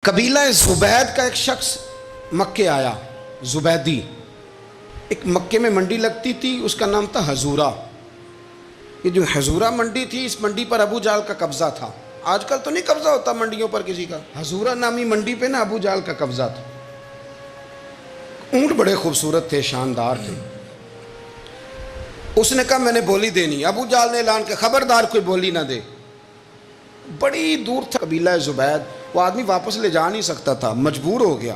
قبیلہ زبید کا ایک شخص مکے آیا، زبیدی۔ ایک مکے میں منڈی لگتی تھی، اس کا نام تھا حضورہ۔ یہ جو حضورہ منڈی تھی، اس منڈی پر ابو جہل کا قبضہ تھا۔ آج کل تو نہیں قبضہ ہوتا منڈیوں پر کسی کا، حضورہ نامی منڈی پہ نا ابو جہل کا قبضہ تھا۔ اونٹ بڑے خوبصورت تھے، شاندار تھے۔ اس نے کہا میں نے بولی دینی۔ ابو جہل نے اعلان کیا خبردار کوئی بولی نہ دے۔ بڑی دور تھا قبیلہ زبید، وہ آدمی واپس لے جا نہیں سکتا تھا، مجبور ہو گیا۔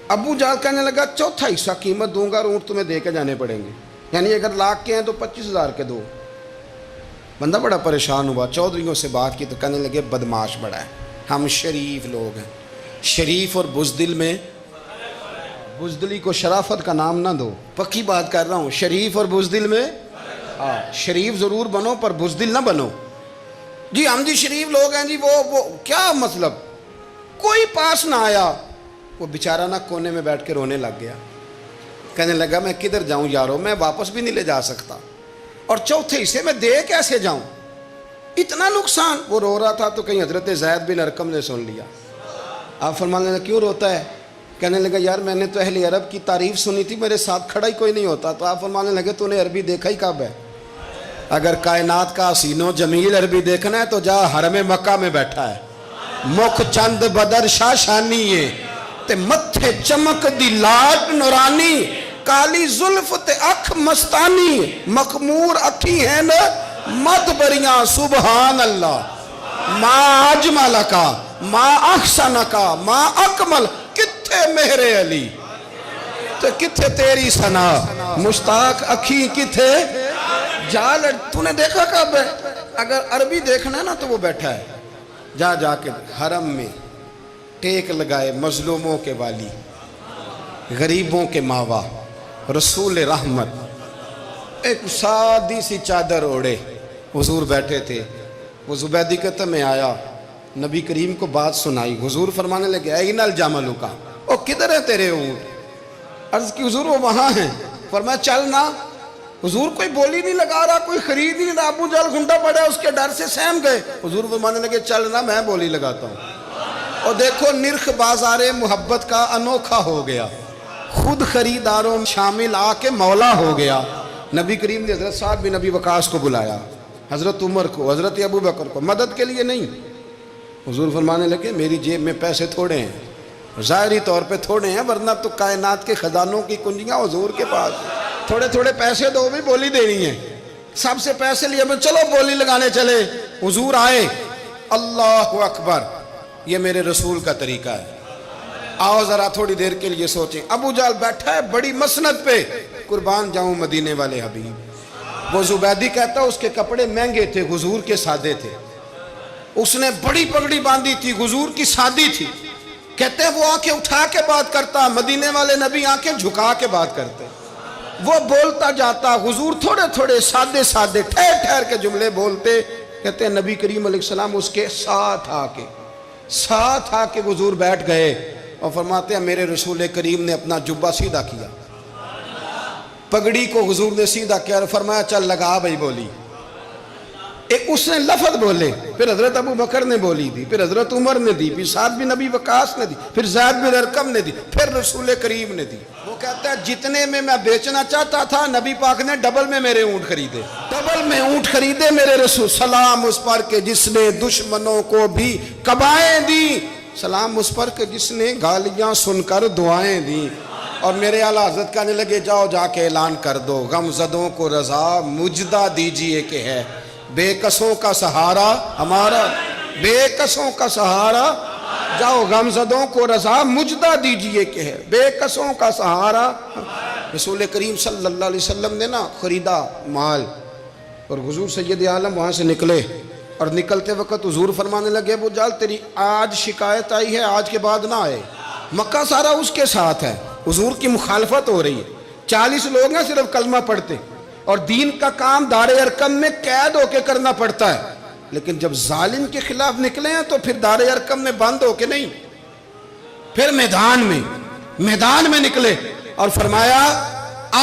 ابو جہل کہنے لگا چوتھا حصہ قیمت دوں گا اور اونٹ تمہیں دے کے جانے پڑیں گے، یعنی اگر لاکھ کے ہیں تو 25,000 کے دو۔ بندہ بڑا پریشان ہوا، چودھریوں سے بات کی تو کہنے لگے بدماش بڑا ہے، ہم شریف لوگ ہیں۔ شریف اور بزدل میں، بزدلی کو شرافت کا نام نہ دو، پکی بات کر رہا ہوں۔ شریف اور بزدل میں شریف ضرور بنو پر بزدل نہ بنو۔ جی ہم جی شریف لوگ ہیں جی، وہ کیا مطلب؟ کوئی پاس نہ آیا، وہ بیچارہ نہ کونے میں بیٹھ کے رونے لگ گیا۔ کہنے لگا میں کدھر جاؤں یارو، میں واپس بھی نہیں لے جا سکتا، اور چوتھے حصے میں دے کیسے جاؤں، اتنا نقصان۔ وہ رو رہا تھا تو کہیں حضرت زید بن ارقم نے سن لیا۔ آپ فرمانے لگے کیوں روتا ہے؟ کہنے لگا یار میں نے تو اہل عرب کی تعریف سنی تھی، میرے ساتھ کھڑا ہی کوئی نہیں ہوتا۔ تو آپ فرمانے لگے تو نے عربی دیکھا ہی کب ہے؟ اگر کائنات کا حسین و جمیل عربی دیکھنا ہے تو جا حرم مکہ میں بیٹھا ہے۔ مکھ چند بدر شاشانی ہے تے متھے چمک دی لاٹ نورانی، کالی زلف تے اکھ مستانی، مخمور اکھی ہیں نا مد بریاں سبحان اللہ۔ ما اجمل کا ما احسن کا ما اکمل، کتھے مہر علی تے کتھے تیری ثنا، مشتاق اکھی کتھے جال۔ تو نے دیکھا کب ہے؟ اگر عربی دیکھنا ہے نا تو وہ بیٹھا ہے، جا کے حرم میں ٹیک لگائے، مظلوموں کے والی، غریبوں کے ماوا، رسول رحمت۔ ایک سادی سی چادر اوڑے حضور بیٹھے تھے۔ وہ زبیدی کہتا میں آیا، نبی کریم کو بات سنائی۔ حضور فرمانے لگے این الجمل کا، او کدھر ہے تیرے اونٹ؟ عرض کی حضور وہ وہاں ہیں۔ فرمایا چل نا۔ حضور کوئی بولی نہیں لگا رہا، کوئی خرید نہیں رہا۔ ابو جہل گھنٹا پڑا، اس کے ڈر سے سہم گئے۔ حضور فرمانے لگے چل نا، میں بولی لگاتا ہوں۔ اور دیکھو نرخ بازار محبت کا انوکھا ہو گیا، خود خریداروں شامل آ کے مولا ہو گیا۔ نبی کریم نے حضرت سعد بن ابی وقاص کو بلایا، حضرت عمر کو، حضرت ابو بکر کو، مدد کے لیے نہیں۔ حضور فرمانے لگے میری جیب میں پیسے تھوڑے ہیں، ظاہری طور پہ تھوڑے ہیں، ورنہ تو کائنات کے خزانوں کی کنجیاں حضور کے پاس۔ تھوڑے تھوڑے پیسے دو بھی بولی دینی ہے۔ سب سے پیسے لیے میں چلو بولی لگانے چلے۔ حضور آئے، اللہ اکبر، یہ میرے رسول کا طریقہ ہے، آؤ ذرا تھوڑی دیر کے لیے سوچیں۔ ابو جہل بیٹھا ہے بڑی مسند پہ، قربان جاؤں مدینے والے حبیب۔ وہ زبیدی کہتا اس کے کپڑے مہنگے تھے، حضور کے سادے تھے۔ اس نے بڑی پگڑی باندھی تھی، حضور کی سادی تھی۔ کہتے ہیں وہ آنکھیں اٹھا کے بات کرتا، مدینے والے نبی آنکھیں جھکا کے بات کرتے۔ وہ بولتا جاتا، حضور تھوڑے تھوڑے سادے سادے ٹھہر ٹھہر کے جملے بولتے۔ کہتے ہیں نبی کریم علیہ السلام اس کے ساتھ آ کے حضور بیٹھ گئے اور فرماتے ہیں میرے رسول کریم نے اپنا جبہ سیدھا کیا، پگڑی کو حضور نے سیدھا کیا اور فرمایا چل لگا بھائی بولی۔ ایک اس نے لفظ بولے، پھر حضرت ابو بکر نے بولی دی، پھر حضرت عمر نے دی، پھر سعد بن ابی وقاص نے دی، پھر زید بن ارقم نے دی، پھر رسول کریم نے دی۔ وہ کہتا ہے جتنے میں بیچنا چاہتا تھا نبی پاک نے ڈبل میں میرے اونٹ خریدے، ڈبل میں اونٹ خریدے میرے رسول۔ سلام اس پر کہ جس نے دشمنوں کو بھی قبائیں دی، سلام اس پر کہ جس نے گالیاں سن کر دعائیں دی۔ اور میرے اعلیٰ حضرت کہنے لگے جاؤ جا کے اعلان کر دو، غم زدوں کو رضا مجدہ دیجئے کہ ہے بے کسوں کا سہارا ہمارا، بے کسوں کا سہارا، جاؤ غم زدوں کو رضا مجدہ دیجئے کہ ہے بے کسوں کا سہارا۔ رسول کریم صلی اللہ علیہ وسلم نے نا خریدا مال، اور حضور سید عالم وہاں سے نکلے، اور نکلتے وقت حضور فرمانے لگے ابو جہل تیری آج شکایت آئی ہے، آج کے بعد نہ آئے۔ مکہ سارا اس کے ساتھ ہے، حضور کی مخالفت ہو رہی ہے، 40 لوگ ہیں صرف کلمہ پڑھتے، اور دین کا کام دار ارقم میں قید ہو کے کرنا پڑتا ہے۔ لیکن جب ظالم کے خلاف نکلے ہیں تو پھر دار ارقم میں بند ہو کے نہیں، پھر میدان میں نکلے اور فرمایا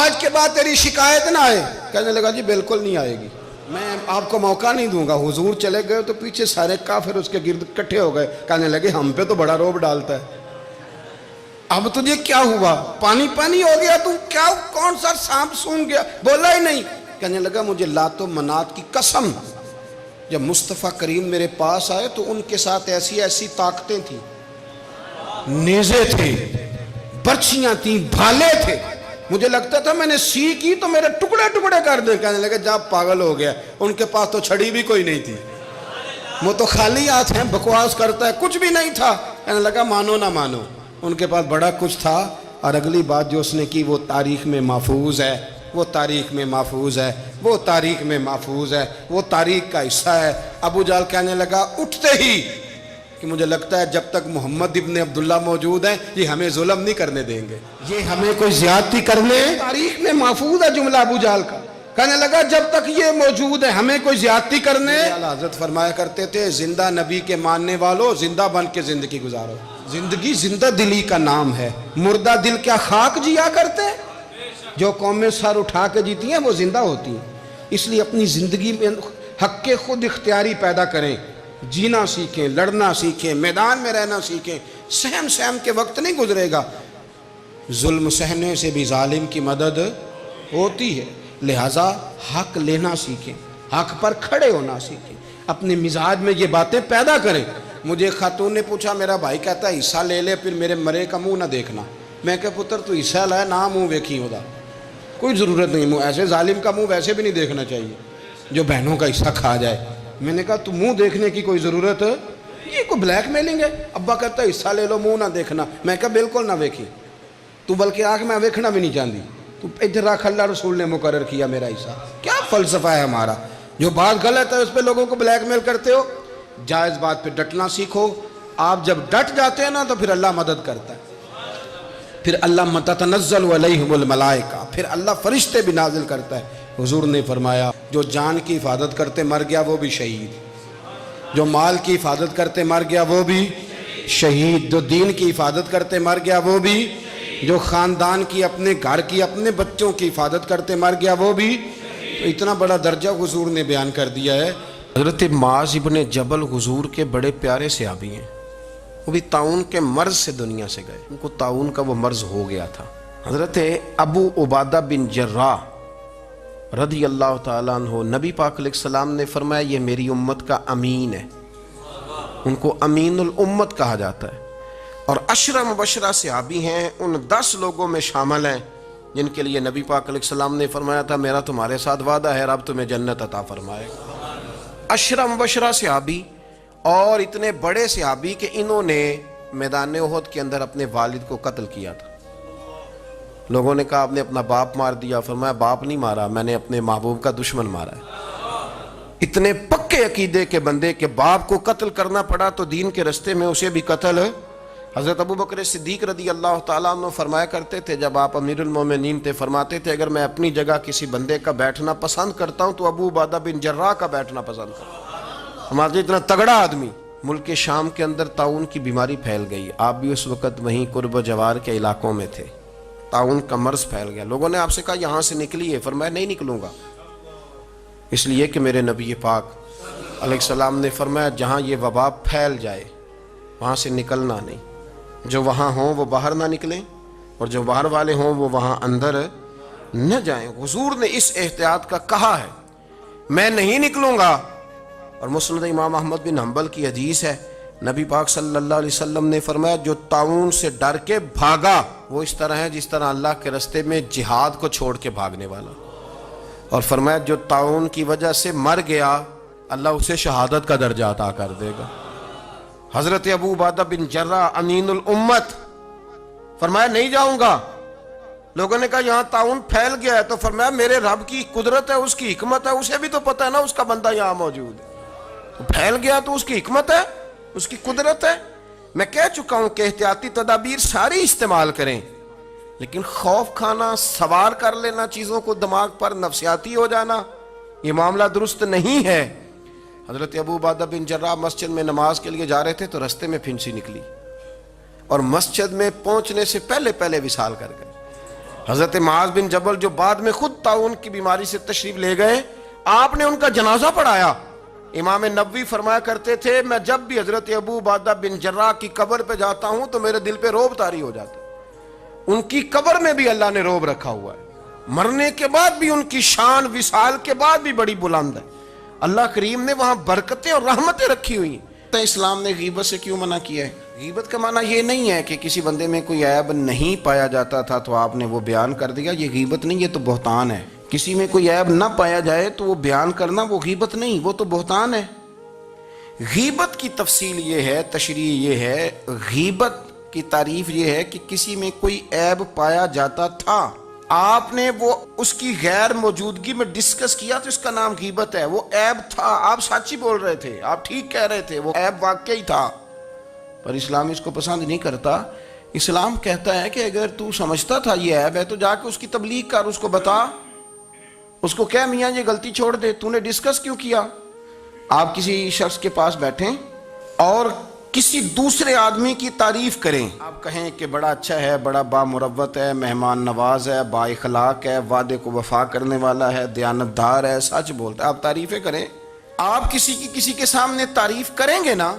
آج کے بعد تیری شکایت نہ آئے۔ کہنے لگا جی بالکل نہیں آئے گی۔ میں آپ کو موقع نہیں دوں گا. حضور چلے گئے تو پیچھے سارے کافر اس کے گرد اکٹھے ہو گئے, کہنے لگے ہم پہ تو بڑا روب ڈالتا ہے, اب تجھے کیا ہوا, پانی پانی ہو گیا, تو کیا کون سا سانپ سونگ گیا, بولا ہی نہیں. کہنے لگا مجھے لات و منات کی قسم, جب مصطفیٰ کریم میرے پاس آئے تو ان کے ساتھ ایسی ایسی طاقتیں تھیں, نیزے تھے, برچیاں تھیں, بھالے تھے, مجھے لگتا تھا میں نے سی کی تو میرے ٹکڑے ٹکڑے کر دیں. کہنے لگے جا پاگل ہو گیا, ان کے پاس تو چھڑی بھی کوئی نہیں تھی, وہ تو خالی ہاتھ ہیں, بکواس کرتا ہے, کچھ بھی نہیں تھا. کہنے لگا مانو نہ مانو, ان کے پاس بڑا کچھ تھا. اور اگلی بات جو اس نے کی وہ تاریخ میں محفوظ ہے, وہ تاریخ میں محفوظ ہے, وہ تاریخ میں محفوظ ہے, وہ تاریخ کا حصہ ہے. ابو جہل کہنے لگا اٹھتے ہی کہ مجھے لگتا ہے جب تک محمد ابن عبداللہ موجود ہیں یہ ہمیں ظلم نہیں کرنے دیں گے, یہ ہمیں کوئی زیادتی کرنے, تاریخ میں محفوظ ہے جملہ ابو جہل کا. کہنے لگا جب تک یہ موجود ہے ہمیں کوئی زیادتی کرنے. حضرت فرمایا کرتے تھے زندہ نبی کے ماننے والوں زندہ بن کے زندگی گزارو. زندگی زندہ دلی کا نام ہے, مردہ دل کیا خاک جیا کرتے. جو قومیں سر اٹھا کے جیتی ہیں وہ زندہ ہوتی ہیں. اس لیے اپنی زندگی میں حق کے خود اختیاری پیدا کریں, جینا سیکھیں, لڑنا سیکھیں, میدان میں رہنا سیکھیں. سہم سہم کے وقت نہیں گزرے گا, ظلم سہنے سے بھی ظالم کی مدد ہوتی ہے. لہٰذا حق لینا سیکھیں, حق پر کھڑے ہونا سیکھیں, اپنے مزاج میں یہ باتیں پیدا کریں. مجھے خاتون نے پوچھا, میرا بھائی کہتا ہے حصہ لے لے پھر میرے مرے کا منہ نہ دیکھنا. میں کہا پتر تو حصہ لائے نہ منہ ویکھی ہوتا, کوئی ضرورت نہیں, منہ ایسے ظالم کا منہ ویسے بھی نہیں دیکھنا چاہیے جو بہنوں کا حصہ کھا جائے. میں نے کہا تو منہ دیکھنے کی کوئی ضرورت, یہ کوئی بلیک میلنگ ہے. ابا کہتا ہے حصہ لے لو منہ نہ دیکھنا. میں کہا بالکل نہ ویکھی, تو بلکہ آنکھ میں ویکھنا بھی نہیں چاہتی, تو ادھر رکھ, اللہ رسول نے مقرر کیا میرا حصہ. کیا فلسفہ ہے ہمارا, جو بات غلط ہے اس پہ لوگوں کو بلیک میل کرتے ہو. جائز بات پہ ڈٹنا سیکھو. آپ جب ڈٹ جاتے ہیں نا تو پھر اللہ مدد کرتا ہے, پھر اللہ تتنزل علیہم الملائکہ, پھر اللہ فرشتے بھی نازل کرتا ہے. حضور نے فرمایا جو جان کی حفاظت کرتے مر گیا وہ بھی شہید, جو مال کی حفاظت کرتے مر گیا وہ بھی شہید, جو دین کی حفاظت کرتے مر گیا وہ بھی, جو خاندان کی, اپنے گھر کی, اپنے بچوں کی حفاظت کرتے مر گیا وہ بھی. تو اتنا بڑا درجہ حضور نے بیان کر دیا ہے. حضرت معاذ ابن جبل حضور کے بڑے پیارے صحابی ہیں, وہ بھی طاعون کے مرض سے دنیا سے گئے, ان کو طاعون کا وہ مرض ہو گیا تھا. حضرت ابو عبادہ بن جراح رضی اللہ تعالیٰ عنہ, نبی پاک علیہ السلام نے فرمایا یہ میری امت کا امین ہے, ان کو امین الامت کہا جاتا ہے. اور 10 مبشرہ صحابی ہیں, ان 10 لوگوں میں شامل ہیں جن کے لیے نبی پاک علیہ السلام نے فرمایا تھا میرا تمہارے ساتھ وعدہ ہے, رب تمہیں جنت عطا فرمائے گا. 10 مبشرہ صحابی اور اتنے بڑے صحابی کہ انہوں نے میدان احد کے اندر اپنے والد کو قتل کیا تھا. لوگوں نے کہا آپ نے اپنا باپ مار دیا, فرمایا باپ نہیں مارا, میں نے اپنے محبوب کا دشمن مارا ہے. اتنے پکے عقیدے کے بندے کہ باپ کو قتل کرنا پڑا تو دین کے رستے میں اسے بھی قتل. حضرت ابو بکر صدیق رضی اللہ تعالیٰ عنہ فرمایا کرتے تھے جب آپ امیر المومنین تھے, فرماتے تھے اگر میں اپنی جگہ کسی بندے کا بیٹھنا پسند کرتا ہوں تو ابو عبادہ بن جراح کا بیٹھنا پسند کرتا ہوں. ہمارے اتنا تگڑا آدمی. ملک شام کے اندر طاعون کی بیماری پھیل گئی, آپ بھی اس وقت وہیں قرب و جوار کے علاقوں میں تھے. طاعون کا مرض پھیل گیا, لوگوں نے آپ سے کہا یہاں سے نکلیے, فرمایا نہیں نکلوں گا, اس لیے کہ میرے نبی پاک علیہ السلام نے فرمایا جہاں یہ وبا پھیل جائے وہاں سے نکلنا نہیں, جو وہاں ہوں وہ باہر نہ نکلیں اور جو باہر والے ہوں وہ وہاں اندر نہ جائیں. حضور نے اس احتیاط کا کہا ہے, میں نہیں نکلوں گا. اور مسند امام احمد بن حنبل کی حدیث ہے, نبی پاک صلی اللہ علیہ وسلم نے فرمایا جو طاعون سے ڈر کے بھاگا وہ اس طرح ہے جس طرح اللہ کے رستے میں جہاد کو چھوڑ کے بھاگنے والا. اور فرمایا جو طاعون کی وجہ سے مر گیا اللہ اسے شہادت کا درجہ عطا کر دے گا. حضرت ابو عبادہ بن جراح امین الامت, فرمایا نہیں جاؤں گا. لوگوں نے کہا یہاں طاعون پھیل گیا ہے, تو فرمایا میرے رب کی قدرت ہے, اس کی حکمت ہے, اسے بھی تو پتہ ہے نا اس کا بندہ یہاں موجود ہے, تو پھیل گیا تو اس کی حکمت ہے, اس کی قدرت ہے. میں کہہ چکا ہوں کہ احتیاطی تدابیر ساری استعمال کریں, لیکن خوف کھانا, سوار کر لینا چیزوں کو دماغ پر, نفسیاتی ہو جانا, یہ معاملہ درست نہیں ہے. حضرت ابو عبادہ بن جراح مسجد میں نماز کے لیے جا رہے تھے تو رستے میں پھنسی نکلی اور مسجد میں پہنچنے سے پہلے وصال کر گئے. حضرت معاذ بن جبل جو بعد میں خود طاعون کی بیماری سے تشریف لے گئے, آپ نے ان کا جنازہ پڑھایا. امام نبوی فرمایا کرتے تھے میں جب بھی حضرت ابو عبیدہ بن جراح کی قبر پہ جاتا ہوں تو میرے دل پہ روب طاری ہو جاتا ہے. ان کی قبر میں بھی اللہ نے روب رکھا ہوا ہے. مرنے کے بعد بھی ان کی شان وصال کے بعد بھی بڑی بلند ہے. اللہ کریم نے وہاں برکتیں اور رحمتیں رکھی ہوئی ہیں. تو اسلام نے غیبت سے کیوں منع کیا ہے؟ غیبت کا معنی یہ نہیں ہے کہ کسی بندے میں کوئی عیب نہیں پایا جاتا تھا تو آپ نے وہ بیان کر دیا. یہ غیبت نہیں, یہ تو بہتان ہے. کسی میں کوئی عیب نہ پایا جائے تو وہ بیان کرنا وہ غیبت نہیں, وہ تو بہتان ہے. غیبت کی تفصیل یہ ہے, تشریح یہ ہے, غیبت کی تعریف یہ ہے کہ کسی میں کوئی عیب پایا جاتا تھا, آپ نے وہ اس کی غیر موجودگی میں ڈسکس کیا تو اس کا نام غیبت ہے. وہ عیب تھا, آپ سچ ہی بول رہے تھے, آپ ٹھیک کہہ رہے تھے, وہ عیب واقعی تھا, پر اسلام اس کو پسند نہیں کرتا. اسلام کہتا ہے کہ اگر تو سمجھتا تھا یہ عیب ہے تو جا کے اس کی تبلیغ کر, اس کو بتا, اس کو کہہ میاں یہ غلطی چھوڑ دے, تو نے ڈسکس کیوں کیا؟ آپ کسی شخص کے پاس بیٹھیں اور کسی دوسرے آدمی کی تعریف کریں, آپ کہیں کہ بڑا اچھا ہے, بڑا بامروت ہے, مہمان نواز ہے, با اخلاق ہے, وعدے کو وفا کرنے والا ہے, دیانتدار ہے, سچ بولتا ہے, آپ تعریفیں کریں. آپ کسی کے سامنے تعریف کریں گے نا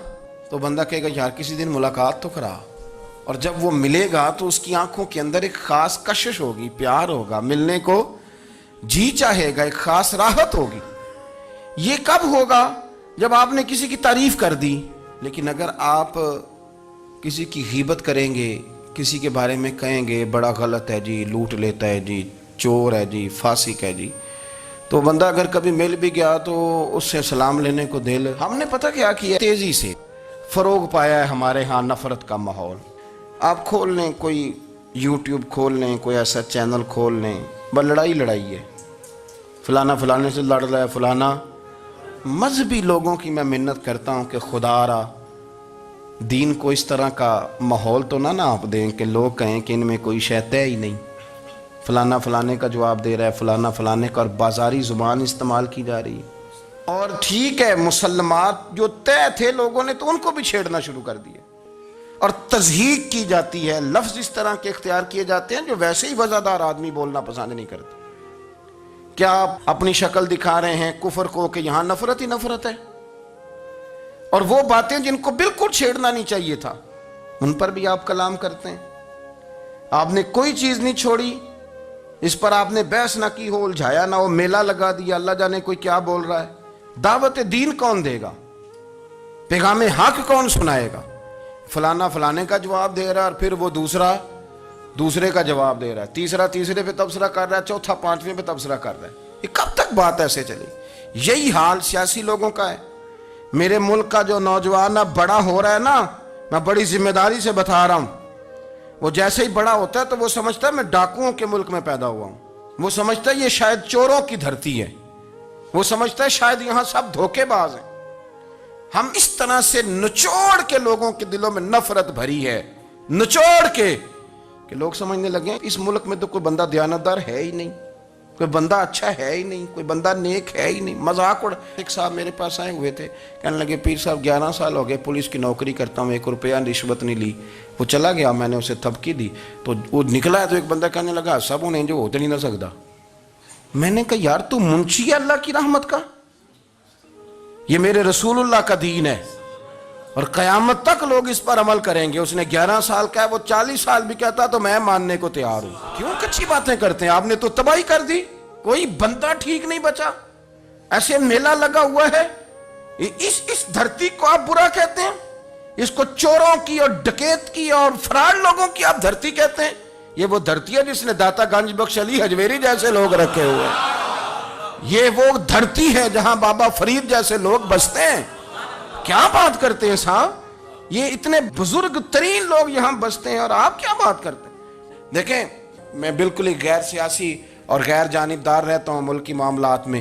تو بندہ کہے گا یار کسی دن ملاقات تو کرا, اور جب وہ ملے گا تو اس کی آنکھوں کے اندر ایک خاص کشش ہوگی, پیار ہوگا, ملنے کو جی چاہے گا, ایک خاص راحت ہوگی. یہ کب ہوگا؟ جب آپ نے کسی کی تعریف کر دی. لیکن اگر آپ کسی کی غیبت کریں گے, کسی کے بارے میں کہیں گے بڑا غلط ہے جی, لوٹ لیتا ہے جی, چور ہے جی, فاسق ہے جی, تو بندہ اگر کبھی مل بھی گیا تو اس سے سلام لینے کو دل. ہم نے پتہ کیا کیا, تیزی سے فروغ پایا ہے ہمارے ہاں نفرت کا ماحول. آپ کھول لیں, کوئی یوٹیوب کھول لیں, کوئی ایسا چینل کھول لیں, بس لڑائی ہے, فلانا فلانے سے لڑ رہا ہے, فلانا. مذہبی لوگوں کی میں منت کرتا ہوں کہ خدا را دین کو اس طرح کا ماحول تو نہ آپ دیں کہ لوگ کہیں کہ ان میں کوئی شے طے ہی نہیں, فلانا فلانے کا جواب دے رہا ہے, فلانا فلانے کا, اور بازاری زبان استعمال کی جا رہی ہے. اور ٹھیک ہے مسلمات جو طے تھے لوگوں نے تو ان کو بھی چھیڑنا شروع کر دیا, اور تضحیق کی جاتی ہے, لفظ اس طرح کے اختیار کیے جاتے ہیں جو ویسے ہی وزادار آدمی بولنا پسند نہیں کرتے. کیا آپ اپنی شکل دکھا رہے ہیں کفر کو کہ یہاں نفرت ہی نفرت ہے, اور وہ باتیں جن کو بالکل چھیڑنا نہیں چاہیے تھا ان پر بھی آپ کلام کرتے ہیں. آپ نے کوئی چیز نہیں چھوڑی, اس پر آپ نے بحث نہ کی ہو, الجھایا نہ ہو, میلہ لگا دیا, اللہ جانے کوئی کیا بول رہا ہے. دعوت دین کون دے گا؟ پیغام حق کون سنائے گا؟ فلانا فلانے کا جواب دے رہا ہے, اور پھر وہ دوسرے کا جواب دے رہا ہے, تیسرا تیسرے پہ تبصرہ کر رہا ہے, چوتھا پانچویں پہ تبصرہ کر رہا ہے. یہ کب تک بات ایسے چلے؟ یہی حال سیاسی لوگوں کا ہے. میرے ملک کا جو نوجوان اب بڑا ہو رہا ہے نا, میں بڑی ذمہ داری سے بتا رہا ہوں, وہ جیسے ہی بڑا ہوتا ہے تو وہ سمجھتا ہے میں ڈاکوؤں کے ملک میں پیدا ہوا ہوں, وہ سمجھتا ہے یہ شاید چوروں کی دھرتی ہے, وہ سمجھتا ہے شاید یہاں سب دھوکے باز ہیں. ہم اس طرح سے نچوڑ کے لوگوں کے دلوں میں نفرت بھری ہے, نچوڑ کے, کہ لوگ سمجھنے لگے ہیں اس ملک میں تو کوئی بندہ دیانتدار ہے ہی نہیں, کوئی بندہ اچھا ہے ہی نہیں, کوئی بندہ نیک ہے ہی نہیں. مذاق اڑ. ایک صاحب میرے پاس آئے ہوئے تھے, کہنے لگے پیر صاحب 11 سال ہو گئے پولیس کی نوکری کرتا ہوں, 1 روپیہ رشوت نہیں لی. وہ چلا گیا, میں نے اسے تھپکی دی تو وہ نکلا ہے, تو ایک بندہ کہنے لگا سب انہیں جو ہوتے نہیں نہ سکتا. میں نے کہا یار تو منشی ہے اللہ کی رحمت کا, یہ میرے رسول اللہ کا دین ہے اور قیامت تک لوگ اس پر عمل کریں گے. اس نے 11 سال کا ہے, وہ 40 سال بھی کہتا تو میں ماننے کو تیار ہوں. کیوں کچھی باتیں کرتے ہیں؟ آپ نے تو تباہی کر دی, کوئی بندہ ٹھیک نہیں بچا. ایسے میلہ لگا ہوا ہے, اس دھرتی کو آپ برا کہتے ہیں, اس کو چوروں کی اور ڈکیت کی اور فراڈ لوگوں کی آپ دھرتی کہتے ہیں. یہ وہ دھرتی ہے جس نے داتا گنج بخش علی حجویری جیسے لوگ رکھے ہوئے ہیں. یہ وہ دھرتی ہے جہاں بابا فرید جیسے لوگ بستے ہیں. کیا بات کرتے ہیں صاحب, یہ اتنے بزرگ ترین لوگ یہاں بستے ہیں اور آپ کیا بات کرتے ہیں؟ دیکھیں میں بالکل ہی غیر سیاسی اور غیر جانبدار رہتا ہوں ملکی معاملات میں,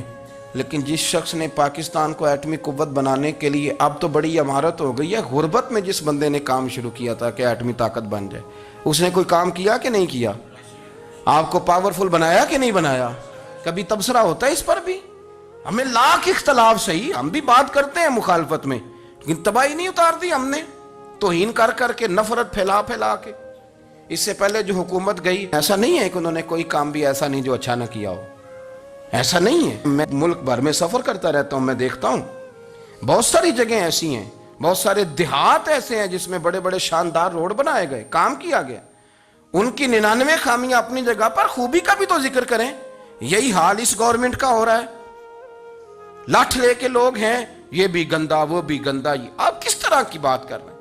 لیکن جس شخص نے پاکستان کو ایٹمی قوت بنانے کے لیے, اب تو بڑی عمارت ہو گئی ہے, غربت میں جس بندے نے کام شروع کیا تھا کہ ایٹمی طاقت بن جائے, اس نے کوئی کام کیا کہ نہیں کیا؟ آپ کو پاورفل بنایا کہ نہیں بنایا؟ کبھی تبصرہ ہوتا ہے اس پر بھی؟ ہمیں لاکھ اختلاف صحیح, ہم بھی بات کرتے ہیں مخالفت میں, لیکن تباہی نہیں اتار دی ہم نے, توہین کر کر کے, نفرت پھیلا کے. اس سے پہلے جو حکومت گئی, ایسا نہیں ہے کہ انہوں نے کوئی کام بھی ایسا نہیں جو اچھا نہ کیا ہو. ایسا نہیں ہے. میں ملک بھر میں سفر کرتا رہتا ہوں, میں دیکھتا ہوں بہت ساری جگہیں ایسی ہیں, بہت سارے دیہات ایسے ہیں جس میں بڑے بڑے شاندار روڈ بنائے گئے, کام کیا گیا. ان کی 99 خامیاں اپنی جگہ پر, خوبی کا بھی تو ذکر کریں. یہی حال اس گورنمنٹ کا ہو رہا ہے. لاٹھ لے کے لوگ ہیں, یہ بھی گندا وہ بھی گندا. آپ کس طرح کی بات کر رہے ہیں؟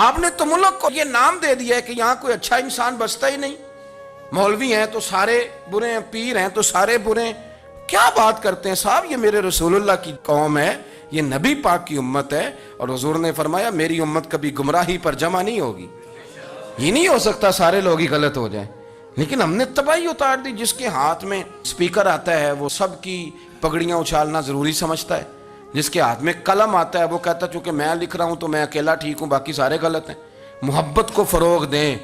آپ نے تو ملک کو یہ نام دے دیا ہے کہ یہاں کوئی اچھا انسان بستا ہی نہیں. مولوی ہیں تو سارے برے ہیں, پیر ہیں تو سارے برے ہیں. کیا بات کرتے ہیں صاحب؟ یہ میرے رسول اللہ کی قوم ہے, یہ نبی پاک کی امت ہے, اور حضور نے فرمایا میری امت کبھی گمراہی پر جمع نہیں ہوگی. یہ نہیں ہو سکتا سارے لوگ ہی غلط ہو جائیں. لیکن ہم نے تباہی اتار دی. جس کے ہاتھ میں سپیکر آتا ہے وہ سب کی پگڑیاں اچھالنا ضروری سمجھتا ہے. جس کے ہاتھ میں قلم آتا ہے وہ کہتا ہے چونکہ میں لکھ رہا ہوں تو میں اکیلا ٹھیک ہوں, باقی سارے غلط ہیں. محبت کو فروغ دیں,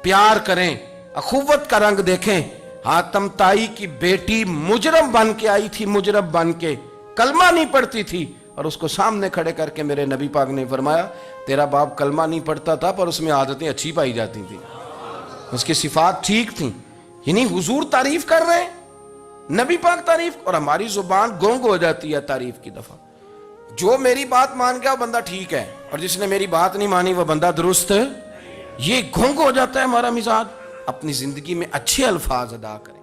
پیار کریں, اخوت کا رنگ دیکھیں. حاتم طائی کی بیٹی مجرم بن کے آئی تھی, مجرم بن کے, کلمہ نہیں پڑھتی تھی, اور اس کو سامنے کھڑے کر کے میرے نبی پاک نے فرمایا تیرا باپ کلمہ نہیں پڑھتا تھا پر اس میں عادتیں اچھی پائی جاتی تھیں, اس کی صفات ٹھیک تھیں. یعنی حضور تعریف کر رہے ہیں, نبی پاک تعریف, اور ہماری زبان گونگ ہو جاتی ہے تعریف کی دفعہ. جو میری بات مان گیا وہ بندہ ٹھیک ہے, اور جس نے میری بات نہیں مانی وہ بندہ درست ہے. یہ گونگ ہو جاتا ہے ہمارا مزاج. اپنی زندگی میں اچھے الفاظ ادا کریں.